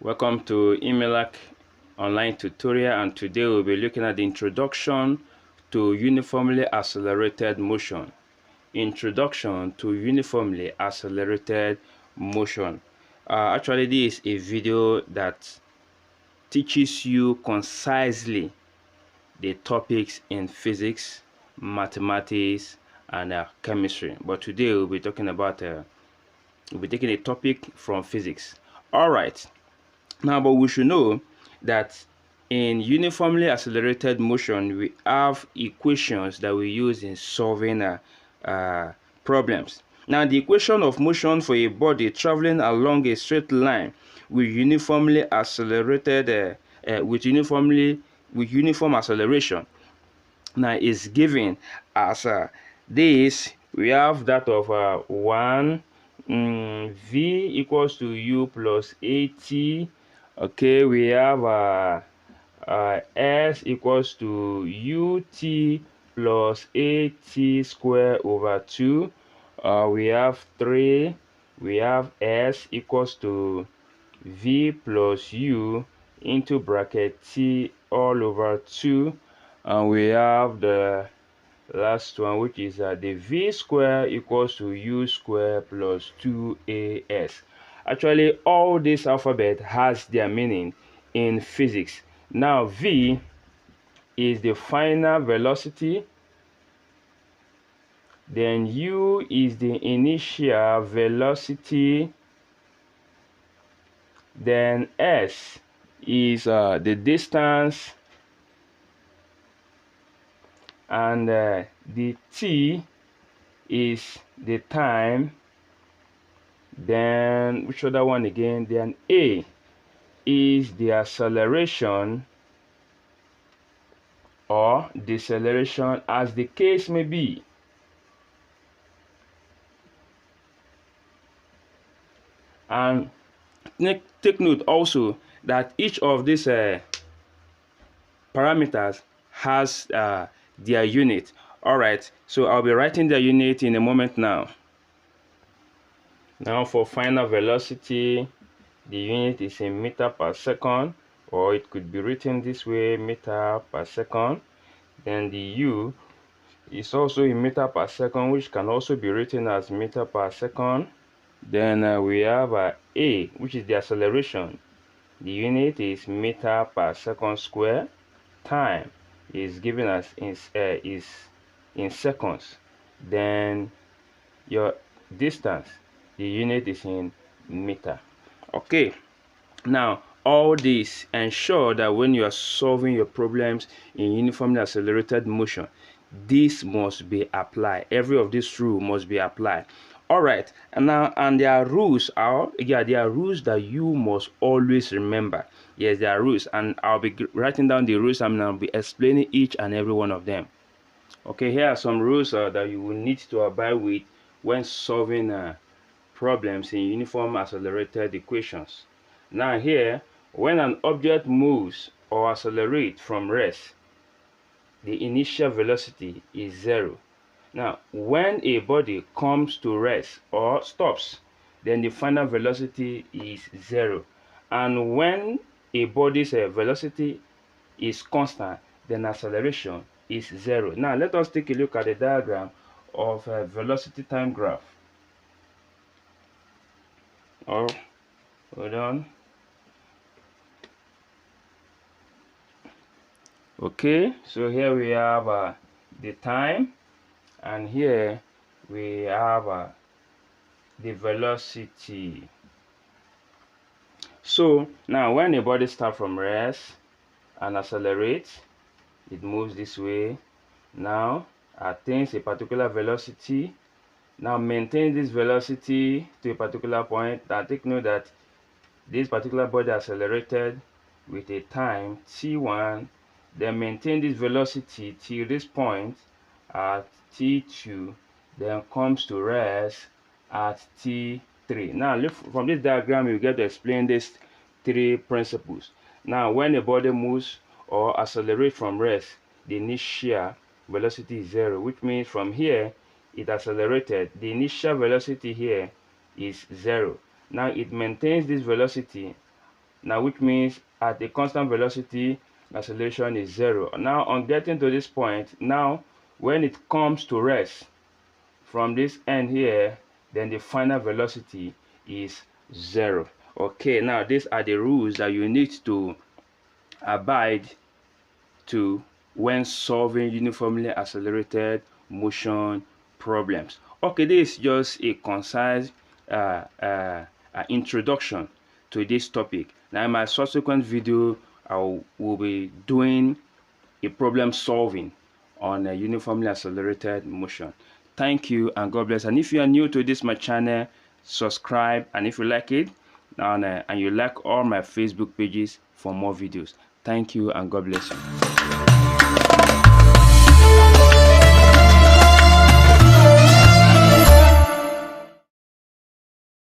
Welcome to Emmelac online tutorial, and today we'll be looking at the introduction to uniformly accelerated motion. Introduction to uniformly accelerated motion. Actually, this is a video that teaches you concisely the topics in physics, mathematics, and chemistry. But today we'll be talking about we'll be taking a topic from physics. All right. Now, but we should know that in uniformly accelerated motion, we have equations that we use in solving problems. Now, the equation of motion for a body traveling along a straight line with uniformly accelerated with uniform acceleration now is given as this. We have that of 1 v equals to u plus at. Okay, we have s equals to ut plus at square over 2. We have 3. We have s equals to v plus u into bracket t all over 2. And we have the last one, which is the v square equals to u square plus 2as. Actually, all this alphabet has their meaning in physics. Now, v is the final velocity, then u is the initial velocity, then s is the distance, and the t is the time. Then which other one again? Then a is the acceleration or deceleration, as the case may be. And take note also that each of these parameters has their unit. All right, so I'll be writing the unit in a moment now. Now, for final velocity, the unit is in meter per second, or it could be written this way, meter per second. Then the u is also in meter per second, which can also be written as meter per second. Then we have a, which is the acceleration. The unit is meter per second square. Time is given as in seconds. Then your distance, the unit is in meter. Okay, now all this ensure that when you are solving your problems in uniformly accelerated motion, this must be applied. Every of these rules must be applied. All right, and there are rules. There are rules that you must always remember. Yes, there are rules, and I'll be writing down the rules, and I'll be explaining each and every one of them. Okay, here are some rules that you will need to abide with when solving problems in uniform accelerated equations. Now here, when an object moves or accelerates from rest, the initial velocity is 0. Now, when a body comes to rest or stops, then the final velocity is 0. And when a body's velocity is constant, then acceleration is 0. Now, let us take a look at the diagram of a velocity time graph. Oh, hold on. Okay, so here we have the time, and here we have the velocity. So now when a body starts from rest and accelerates, it moves this way. Now attains a particular velocity. Now maintain this velocity to a particular point. Now take note that this particular body accelerated with a time t1, then maintain this velocity till this point at t2, then comes to rest at t3. Now look, from this diagram you get to explain these 3 principles. Now when a body moves or accelerates from rest, the initial velocity is 0, which means from here it accelerated. The initial velocity here is 0. Now it maintains this velocity. now, which means at a constant velocity, acceleration is 0. Now, on getting to this point, now when it comes to rest from this end here, then the final velocity is 0. Okay, now these are the rules that you need to abide to when solving uniformly accelerated motion problems. Okay, this is just a concise introduction to this topic. Now, in my subsequent video, I will be doing a problem solving on a uniformly accelerated motion. Thank you and God bless. And if you are new to this my channel, subscribe, and if you like it and you like all my Facebook pages for more videos. Thank you and God bless you.